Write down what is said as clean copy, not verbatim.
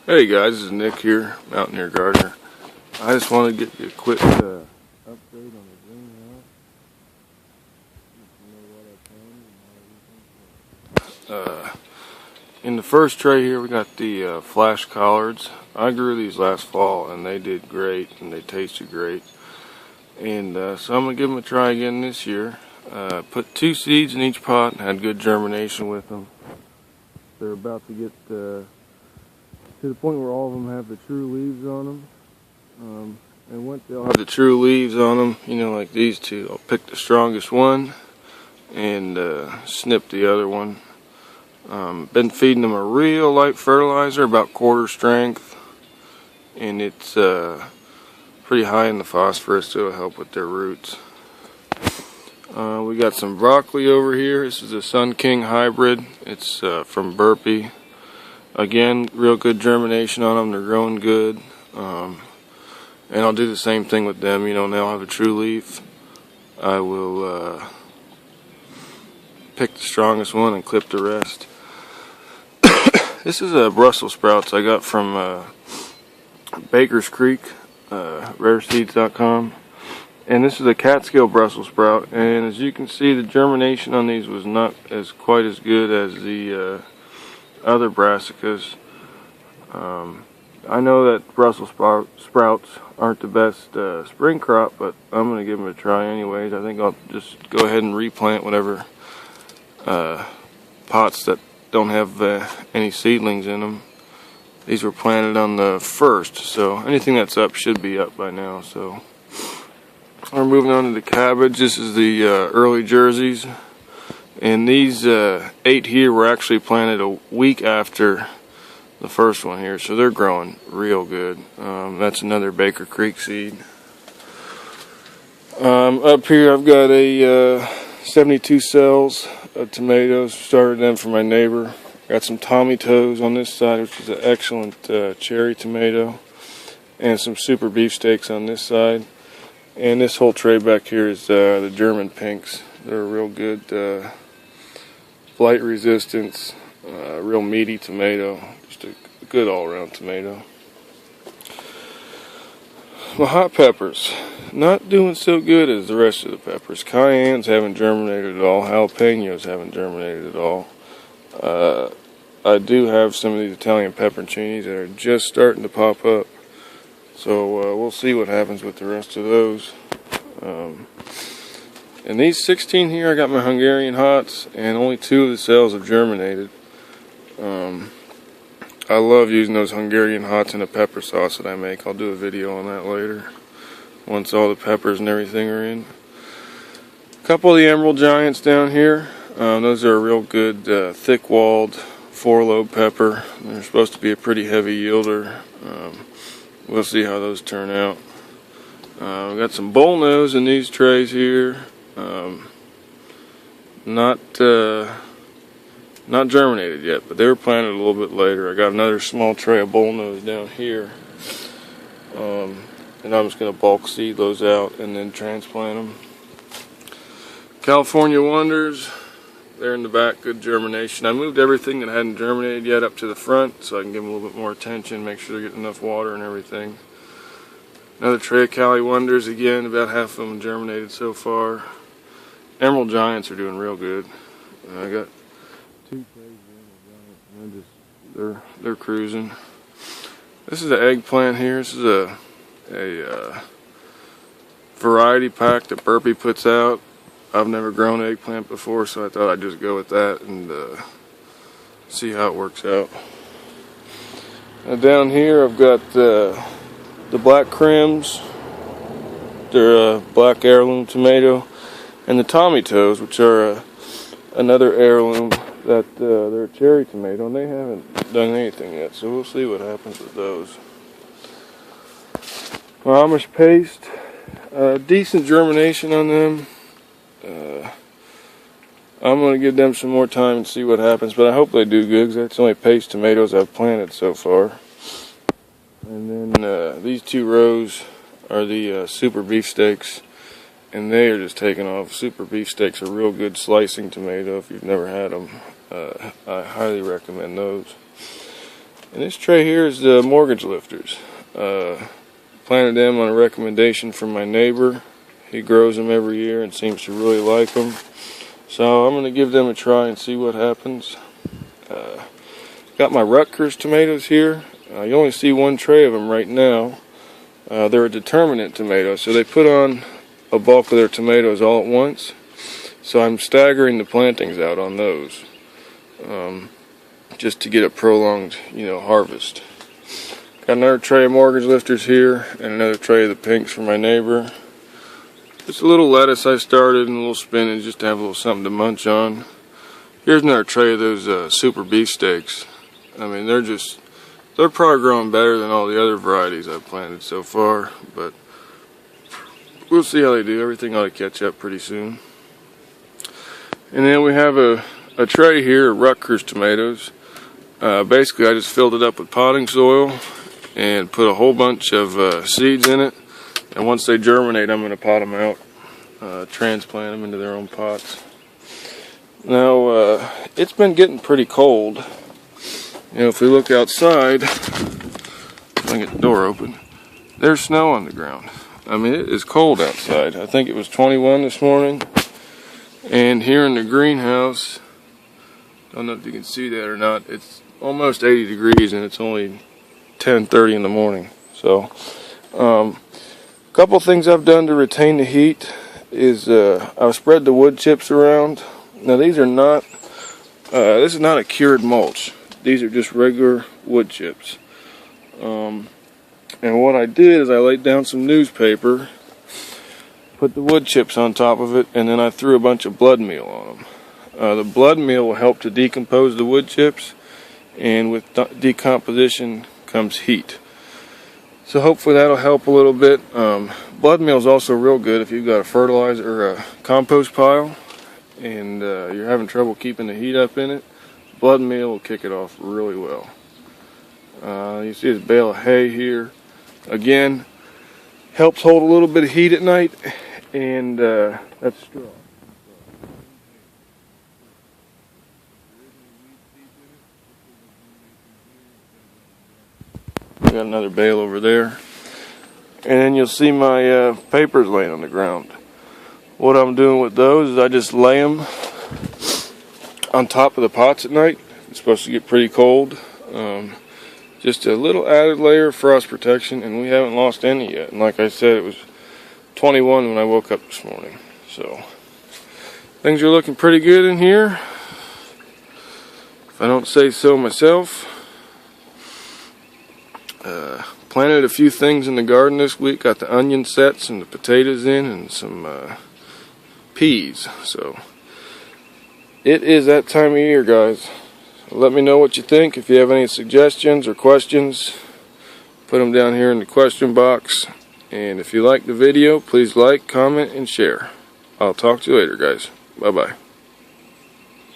Hey guys, this is Nick here, Mountaineer Gardener. I just want to give you a quick update on the greenhouse. In the first tray here, we got the flash collards. I grew these last fall, and they did great, and they tasted great. And so I'm gonna give them a try again this year. Put 2 seeds in each pot and had good germination with them. They're about to get to the point where all of them have the true leaves on them. And once they'll have the true leaves on them, you know, like these two, I'll pick the strongest one and snip the other one. Been feeding them a real light fertilizer, about quarter strength, and it's pretty high in the phosphorus, so it'll help with their roots. We got some broccoli over here. This is a Sun King hybrid. It's from Burpee. Again, real good germination on them. They're growing good. And I'll do the same thing with them. You know, now I have a true leaf. I will pick the strongest one and clip the rest. This is a Brussels sprouts I got from Baker's Creek, rareseeds.com. And this is a Catskill Brussels sprout. And as you can see, the germination on these was not quite as good as the other brassicas. I know that Brussels sprouts aren't the best spring crop, but I'm going to give them a try anyways. I think I'll just go ahead and replant whatever pots that don't have any seedlings in them. These were planted on the 1st, so anything that's up should be up by now. So we're moving on to the cabbage. This is the early jerseys. And these 8 here were actually planted a week after the first one here, so they're growing real good. That's another Baker Creek seed. Up here I've got a 72 cells of tomatoes. Started them for my neighbor. Got some Tommy Toes on this side, which is an excellent cherry tomato, and some super beefsteaks on this side. And this whole tray back here is the German pinks. They're a real good blight resistance, real meaty tomato, just a good all-around tomato. My hot peppers, not doing so good as the rest of the peppers. Cayennes haven't germinated at all. Jalapenos haven't germinated at all. I do have some of these Italian pepperoncinis that are just starting to pop up. So we'll see what happens with the rest of those. And these 16 here, I got my Hungarian hots, and only 2 of the cells have germinated. I love using those Hungarian hots in a pepper sauce that I make. I'll do a video on that later, once all the peppers and everything are in. A couple of the Emerald Giants down here. Those are a real good thick-walled 4-lobe pepper. They're supposed to be a pretty heavy yielder. We'll see how those turn out. We've got some bullnose in these trays here. Not germinated yet, but they were planted a little bit later. I got another small tray of bullnose down here, and I'm just going to bulk seed those out and then transplant them. California Wonders, they're in the back, good germination. I moved everything that hadn't germinated yet up to the front so I can give them a little bit more attention, make sure they're getting enough water and everything. Another tray of Cali Wonders, again, about half of them germinated so far. Emerald Giants are doing real good. I got 2 trays of Emerald Giants, and they're cruising. This is an eggplant here. This is a variety pack that Burpee puts out. I've never grown eggplant before, so I thought I'd just go with that and see how it works out. Now down here I've got the black crims. They're a black heirloom tomato, and the Tommy Toes, which are another heirloom that they're a cherry tomato, and they haven't done anything yet, so we'll see what happens with those. My Amish paste, decent germination on them. I'm going to give them some more time and see what happens, but I hope they do good, because that's the only paste tomatoes I've planted so far. And then these 2 rows are the super beefsteaks, and they are just taking off. Super beefsteaks are real good slicing tomato. If you've never had them, I highly recommend those. And this tray here is the mortgage lifters. Planted them on a recommendation from my neighbor. He grows them every year and seems to really like them. So I'm going to give them a try and see what happens. Got my Rutgers tomatoes here. You only see one tray of them right now. They're a determinate tomato, so they put on a bulk of their tomatoes all at once. So I'm staggering the plantings out on those, just to get a prolonged, harvest. Got another tray of mortgage lifters here, and another tray of the pinks from my neighbor. Just a little lettuce I started, and a little spinach, just to have a little something to munch on. Here's another tray of those super beefsteaks. I mean, they're probably growing better than all the other varieties I've planted so far, but we'll see how they do. Everything ought to catch up pretty soon. And then we have a tray here of Rutgers tomatoes. Basically, I just filled it up with potting soil and put a whole bunch of seeds in it. And once they germinate, I'm going to pot them out, transplant them into their own pots. Now, it's been getting pretty cold. If we look outside, if I can get the door open, there's snow on the ground. I mean, it is cold outside. I think it was 21 this morning. And here in the greenhouse, I don't know if you can see that or not, it's almost 80 degrees and it's only 10:30 in the morning. So, a couple things I've done to retain the heat is I've spread the wood chips around. Now these are not, this is not a cured mulch. These are just regular wood chips. And what I did is I laid down some newspaper, put the wood chips on top of it, and then I threw a bunch of blood meal on them. The blood meal will help to decompose the wood chips, and with decomposition comes heat. So hopefully that'll help a little bit. Blood meal is also real good if you've got a fertilizer or a compost pile and you're having trouble keeping the heat up in it. Blood meal will kick it off really well. You see this bale of hay here. Again, helps hold a little bit of heat at night, and that's straw. Got another bale over there, and then you'll see my papers laying on the ground. What I'm doing with those is I just lay them on top of the pots at night. It's supposed to get pretty cold. Just a little added layer of frost protection, and we haven't lost any yet. And like I said, it was 21 when I woke up this morning. So things are looking pretty good in here, if I don't say so myself. Planted a few things in the garden this week. Got the onion sets and the potatoes in, and some peas. So it is that time of year, guys. Let me know what you think. If you have any suggestions or questions, put them down here in the question box. And if you like the video, please like, comment, and share. I'll talk to you later, guys. Bye-bye.